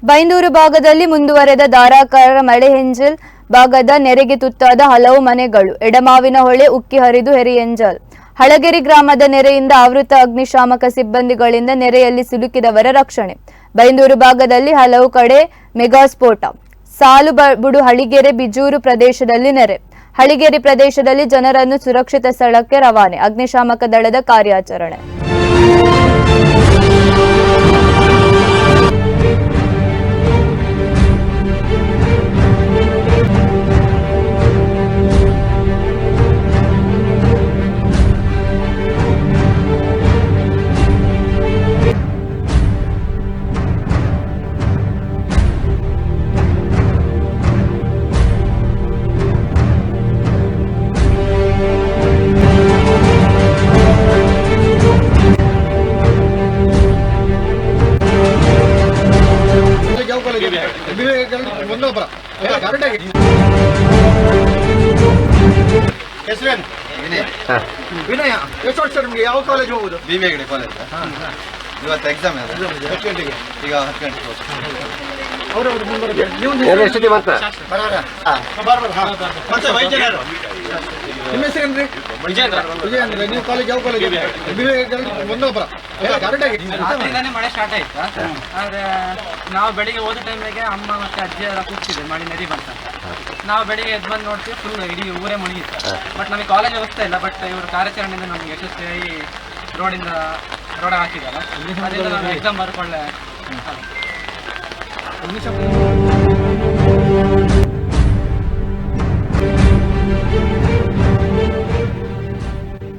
ಬೈಂದೂರು ಭಾಗದಲ್ಲಿ ಮುಂದುವರೆದ ಧಾರಾಕಾರ ಮಳೆ ಹೆಂಜಲ್ ಭಾಗದ ನೆರೆಗೆ ತುತ್ತಾದ ಹಲವು ಮನೆಗಳು. ಎಡಮಾವಿನ ಹೊಳೆ ಉಕ್ಕಿ ಹರಿದು ಹೆರಿಯಂಜಲ್. ಹಳಗೆರೆ ಗ್ರಾಮದ ನೆರೆಯಿಂದ ಆವೃತ ಅಗ್ನಿಶಾಮಕ ಸಿಬ್ಬಂದಿಗಳಿಂದ ನೆರೆಯಲ್ಲಿ ಸಿಲುಕಿದವರ ರಕ್ಷಣೆ. ಬೈಂದೂರು ಭಾಗದಲ್ಲಿ ಹಲವು ಕಡೆ ಮೆಗಾಸ್ಫೋಟ. ಸಾಲುಬುಡು ಹಳಿಗೆರೆ ಬಿಜೂರು ಪ್ರದೇಶದಲ್ಲಿ ನೆರೆ. ಹಳಿಗೆರೆ ಪ್ರದೇಶದಲ್ಲಿ ಜನರನ್ನು ಸುರಕ್ಷಿತ ಸ್ಥಳಕ್ಕೆ ರವಾನೆ. ಅಗ್ನಿಶಾಮಕ ದಳದ ಕಾರ್ಯಾಚರಣೆ. ವಿನಯ ಎಷ್ಟು ವರ್ಷ ನಿಮಗೆ ಯಾವ ಕಾಲೇಜ್ ಹೋಗುದು? BBA college. ಇವತ್ತು ಎಕ್ಸಾಮ್ ಎಷ್ಟು ಗಂಟೆಗೆ? ಈಗ 10 ಗಂಟೆಗೆ. ಅವರವರು ಮುಂದೆ ನೀವು ಎಷ್ಟಿದೆ ಮತ್ತೆ ನಿಮ್ಮ ಹೆಸರೇನ್ರಿ? ವಿಜಯೇಂದ್ರ. ನೀವು ಕಾಲೇಜ್ ಯಾವ ಕಾಲೇಜ್? ಒಂದೊಬ್ಬರ ರಾತ್ರಿಯಿಂದಾನೇ ಮಳೆ ಸ್ಟಾರ್ಟ್ ಆಯ್ತು. ಆದ್ರೆ ನಾವು ಬೆಳಿಗ್ಗೆ ಹೋದ ಟೈಮಿಗೆ ಅಮ್ಮ ಮತ್ತೆ ಅಜ್ಜಿ ಎಲ್ಲ ಕೂಗ್ತಿದ್ರು ಮಳೆ ನದಿ ಬಂತ. ನಾವು ಬೆಳಿಗ್ಗೆ ಎದ್ದು ಬಂದು ನೋಡ್ತೀವಿ ಫುಲ್ ಇಡೀ ಊರೇ ಮುಳುಗಿತ್ತು. ಬಟ್ ನಮಗೆ ಕಾಲೇಜ್ ವ್ಯವಸ್ಥೆ ಇಲ್ಲ. ಬಟ್ ಇವರು ಕಾರ್ಯಾಚರಣೆಯಿಂದ ನಮಗೆ ಯಶಸ್ವಿಯಾಗಿ ರೋಡ್ ಹಾಕಿದ್ದಾರೆ. ಅದರಿಂದ ನಾವು ಎಕ್ಸಾಮ್ ಬರ್ಕೊಳ್ಳೆ